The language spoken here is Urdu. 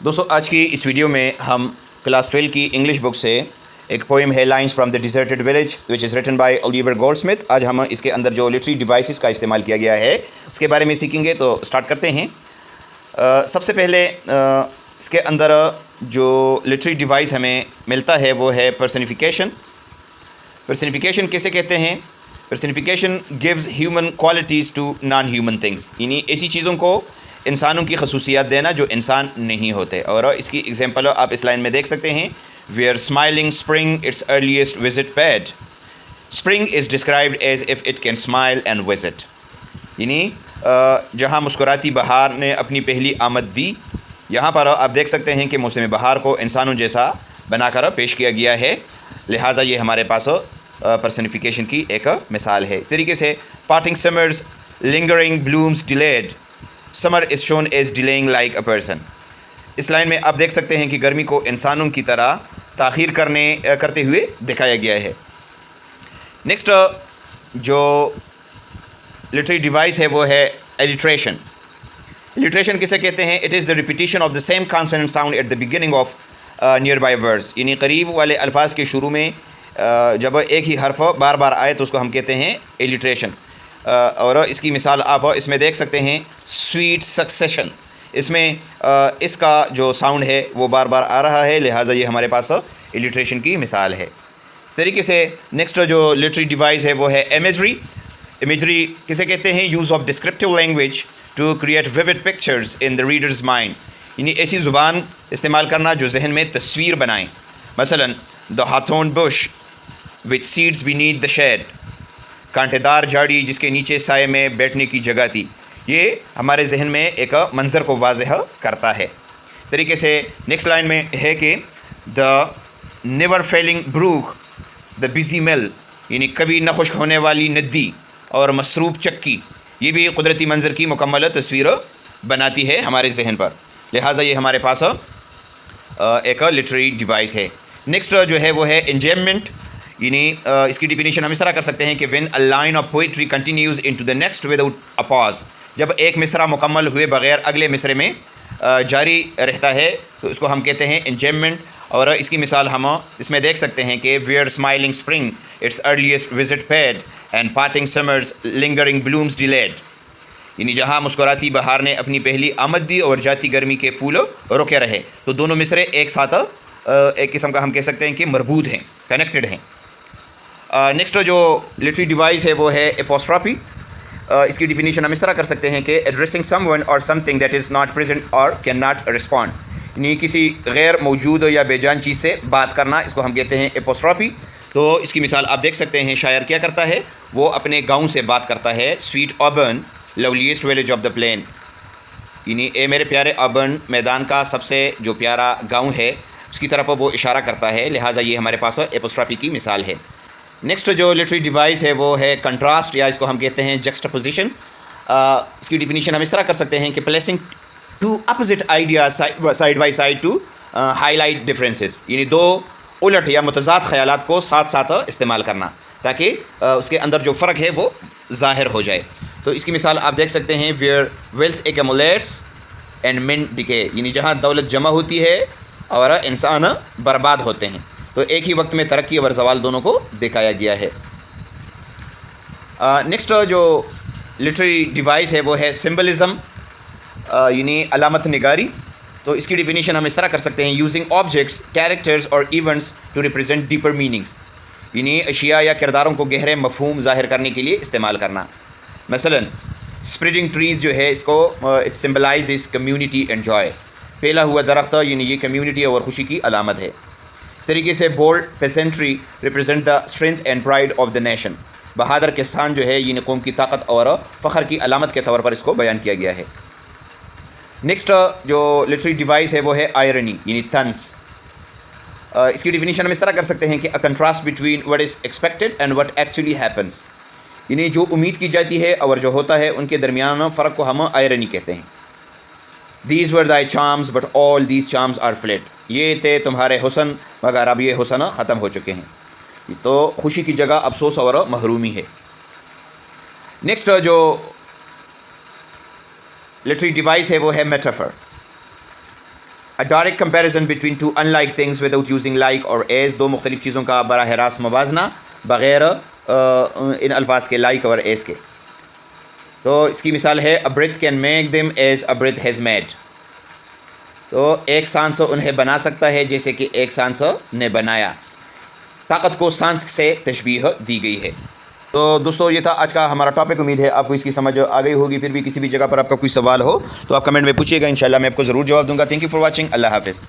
دوستو آج کی اس ویڈیو میں ہم کلاس 12 کی انگلش بک سے ایک پوئم ہے lines from the deserted village which is written by Oliver Goldsmith. آج ہم اس کے اندر جو لٹری ڈیوائسز کا استعمال کیا گیا ہے اس کے بارے میں سیکھیں گے. تو سٹارٹ کرتے ہیں. سب سے پہلے اس کے اندر جو لٹری ڈیوائس ہمیں ملتا ہے وہ ہے پرسنیفیکیشن. پرسنیفیکیشن کیسے کہتے ہیں؟ Personification gives human qualities to non human things, یعنی ایسی چیزوں کو انسانوں کی خصوصیات دینا جو انسان نہیں ہوتے. اور اس کی ایگزامپل آپ اس لائن میں دیکھ سکتے ہیں. We are smiling spring its earliest visit paid. Spring is described as if it can smile and visit, یعنی جہاں مسکراتی بہار نے اپنی پہلی آمد دی، یہاں پر آپ دیکھ سکتے ہیں کہ موسم بہار کو انسانوں جیسا بنا کر پیش کیا گیا ہے. لہٰذا یہ ہمارے پاس پرسنیفیکیشن کی ایک مثال ہے. اس طریقے سے parting summers lingering blooms delayed. Summer is shown as dealing like a person. اس لائن میں آپ دیکھ سکتے ہیں کہ گرمی کو انسانوں کی طرح تاخیر کرتے ہوئے دکھایا گیا ہے. نیکسٹ جو لٹری ڈیوائس ہے وہ ہے ایلیٹریشن. ایلیٹریشن کسے کہتے ہیں؟ It is the repetition of the same consonant sound at the beginning of nearby words, یعنی قریب والے الفاظ کے شروع میں جب ایک ہی حرف بار بار آئے تو اس کو ہم کہتے ہیں ایلیٹریشن. اور اس کی مثال آپ اس میں دیکھ سکتے ہیں سویٹ سکسیشن. اس میں اس کا جو ساؤنڈ ہے وہ بار بار آ رہا ہے، لہٰذا یہ ہمارے پاس ایلیٹریشن کی مثال ہے. اس طریقے سے نیکسٹ جو لٹری ڈیوائس ہے وہ ہے امیجری. امیجری کسے کہتے ہیں؟ Use of descriptive language to create vivid pictures in the reader's mind, یعنی ایسی زبان استعمال کرنا جو ذہن میں تصویر بنائیں. مثلاً دا ہاتھون بش وچ سیڈز بینیتھ دا شیڈ، کانٹے دار جھاڑی جس کے نیچے سائے میں بیٹھنے کی جگہ تھی. یہ ہمارے ذہن میں ایک منظر کو واضح کرتا ہے. اس طریقے سے نیکسٹ لائن میں ہے کہ the never failing brook the busy mill, یعنی کبھی نہ خشک ہونے والی ندی اور مصروف چکی، یہ بھی قدرتی منظر کی مکمل تصویر بناتی ہے ہمارے ذہن پر. لہٰذا یہ ہمارے پاس ایک لٹری ڈیوائس ہے. نیکسٹ جو ہے وہ ہے انجیمنٹ، یعنی اس کی ڈیفینیشن ہم اس طرح کر سکتے ہیں کہ when a line of poetry continues into the next without a pause. جب ایک مصرع مکمل ہوئے بغیر اگلے مصرے میں جاری رہتا ہے تو اس کو ہم کہتے ہیں انجیمنٹ. اور اس کی مثال ہم اس میں دیکھ سکتے ہیں کہ we are smiling spring its earliest visit paid and parting summers lingering blooms delayed, یعنی جہاں مسکراتی بہار نے اپنی پہلی آمد دی اور جاتی گرمی کے پھول رکے رہے. تو دونوں مصرے ایک ساتھ ایک قسم کا ہم کہہ سکتے ہیں کہ مربوط ہیں، کنیکٹڈ ہیں. نیکسٹ جو لٹری ڈیوائس ہے وہ ہے اپوسٹرافی. اس کی ڈیفینیشن ہم اس طرح کر سکتے ہیں کہ ایڈریسنگ سم ون اور some thing that is not present اور کین ناٹ رسپونڈ، یعنی کسی غیر موجود یا بے جان چیز سے بات کرنا، اس کو ہم کہتے ہیں اپوسٹرافی. تو اس کی مثال آپ دیکھ سکتے ہیں شاعر کیا کرتا ہے، وہ اپنے گاؤں سے بات کرتا ہے. Sweet Auburn loveliest village of the plain, یعنی اے میرے پیارے آبرن میدان کا سب سے جو پیارا گاؤں ہے اس کی طرف وہ اشارہ کرتا ہے. لہٰذا یہ ہمارے پاس اپوسٹرافی کی مثال ہے. نیکسٹ جو لٹری ڈیوائس ہے وہ ہے کنٹراسٹ، یا اس کو ہم کہتے ہیں جکسٹاپوزیشن. اس کی ڈیفینیشن ہم اس طرح کر سکتے ہیں کہ placing two opposite ideas side by side to highlight differences, یعنی دو الٹ یا متضاد خیالات کو ساتھ ساتھ استعمال کرنا تاکہ اس کے اندر جو فرق ہے وہ ظاہر ہو جائے. تو اس کی مثال آپ دیکھ سکتے ہیں ویئر ویلتھ ایکمولیٹس اینڈ مین ڈکے، یعنی جہاں دولت جمع ہوتی ہے اور انسان برباد ہوتے ہیں. تو ایک ہی وقت میں ترقی اور زوال دونوں کو دکھایا گیا ہے. نیکسٹ جو لٹری ڈیوائس ہے وہ ہے سمبلزم، یعنی علامت نگاری. تو اس کی ڈیفینیشن ہم اس طرح کر سکتے ہیں یوزنگ آبجیکٹس کیریکٹرز اور events to represent deeper meanings, یعنی اشیاء یا کرداروں کو گہرے مفہوم ظاہر کرنے کے لیے استعمال کرنا. مثلاً اسپریڈنگ ٹریز جو ہے اس کو it symbolises community and joy, پھیلا ہوا درخت یعنی یہ کمیونٹی اور خوشی کی علامت ہے. اس طریقے سے bold peasantry represent the strength and pride of the nation, بہادر کسان جو ہے یعنی قوم کی طاقت اور فخر کی علامت کے طور پر اس کو بیان کیا گیا ہے. نیکسٹ جو لٹری ڈیوائس ہے وہ ہے آئرنی، یعنی طنز. اس کی ڈیفینیشن ہم اس طرح کر سکتے ہیں کہ a contrast between what is expected and what actually happens, یعنی جو امید کی جاتی ہے اور جو ہوتا ہے ان کے درمیان فرق کو ہم آئرنی کہتے ہیں. These were thy charms but all these charms are fled، یہ تھے تمہارے حسن مگر اب یہ حسن ختم ہو چکے ہیں. تو خوشی کی جگہ افسوس اور محرومی ہے. نیکسٹ جو لٹری ڈیوائس ہے وہ ہے metaphor. A direct comparison between two unlike things without using like or as. دو مختلف چیزوں کا براہ راست موازنہ بغیر ان الفاظ کے like اور as کے. تو اس کی مثال ہے a breath can make them as a breath has made. تو ایک سانس انہیں بنا سکتا ہے جیسے کہ ایک سانس نے بنایا. طاقت کو سانس سے تشبیہ دی گئی ہے. تو دوستو یہ تھا آج کا ہمارا ٹاپک. امید ہے آپ کو اس کی سمجھ آ گئی ہوگی. پھر بھی کسی بھی جگہ پر آپ کا کوئی سوال ہو تو آپ کمنٹ میں پوچھیے گا, انشاءاللہ میں آپ کو ضرور جواب دوں گا. Thank you for watching. اللہ حافظ.